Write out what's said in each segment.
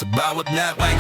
Sa bawat nakay,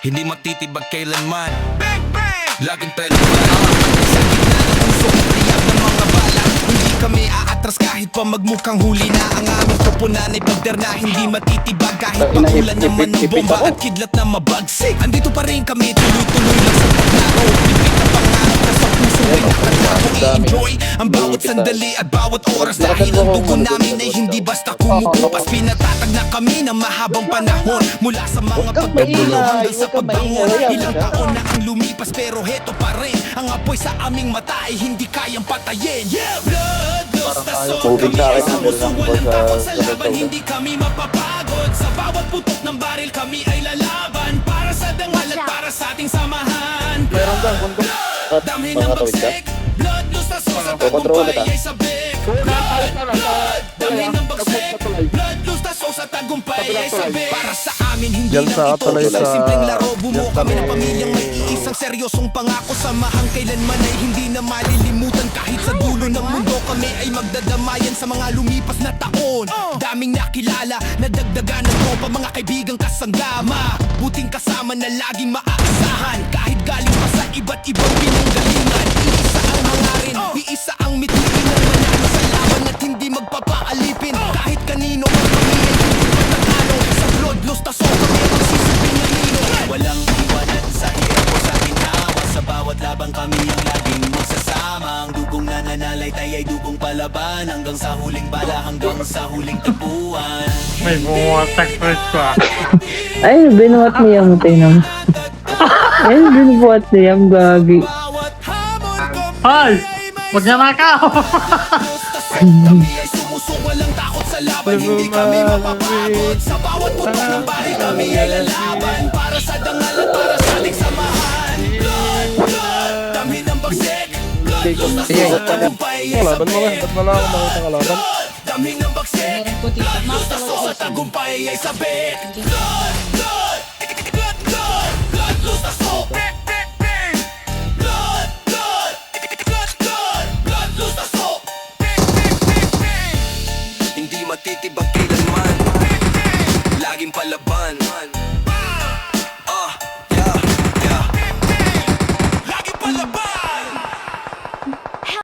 hindi matitibag kailanman. Bang, bang! Laging tayo sa gitna ng puso, tiyak ng mga bala. Hindi kami aatras kahit pa magmukhang huli na. Ang aming koponan ay pagder na hindi matitibag. Kahit pakulan naman ng bomba at kidlat na mabagsik. Andito pa rin kami, tuloy-tuloy lang sa paglaro. Pipit na pangarap na sa puso ay nakatako. I-enjoy ang bawat sandali at bawat oras. Dahil ang dugo namin ay hindi basta kumukupas. Pinatatag na kami ng mahabang panahon, mula sa mga pagkagulo hanggang sa pagbangon. Ilang taon na ang lumipas pero heto pa rin. Ang apoy sa aming mata ay hindi kayang patayin. Yeah! Blood, lost na soul. Kami ay sumuso, walang takot sa laban. Hindi kami mapapagod. Sa bawat putok ng baril kami ay lalaban. Para sa dangal at para sa ating samahan. Blood, damhin ng bagsik. Blood, lost na soul. Sa tagumpay ay sabik. Blood, damhin ng bagsik. Blood, lost na soul. Sa tagumpay ay sabik. Para sa amin hindi lang ito isang simpleng laro. Bumuo kami ng pamilyang may iisang seryosong pangako. Samahang kailanman ay hindi na malilimutan. Kahit sa dulo ng mundo kami ay magdadamayan sa mga lumipas na taon. Daming nakilala, nadagdagan ng tropa, mga kaibigang kasanggama. Buting kasama na laging maaasahan. Kahit galing pa sa iba't ibang pinanggalingan. Iisa ang hangarin, iisa ang mithiin ng manalo sa laban at hindi magpapaalipin. Kahit kanino man kami ay hindi patatalo. Sa blood loss taso kami ang sisipin ng lino. Walang iwanan sa hirap o sa ginawa. Sa bawat labang kami ang laging magsasama. Ang dugong nananalay tayo ay dugong palaban. Hanggang sa huling bala, hanggang sa huling tapuan. May bumatak pa. Ay, binuhat niya mo, tingnan mo. Ay, binuhat niya, gagi. Hoy! Huwag niya nakaw! Kami ay sumusok, walang takot sa laban. Hindi kami mapapagod. Sa bawat putok ng baril kami ay lalaban. Para sa dangal at para sa ating samahan. Blood, blood, dami ng bagsik. Blood, loss na sa tagumpay ay sabik. Blood, dami ng bagsik. Blood, loss na sa tagumpay ay sabik. Blood, blood, blood, blood, blood, loss na sa matitibag kailanman. Laging palaban.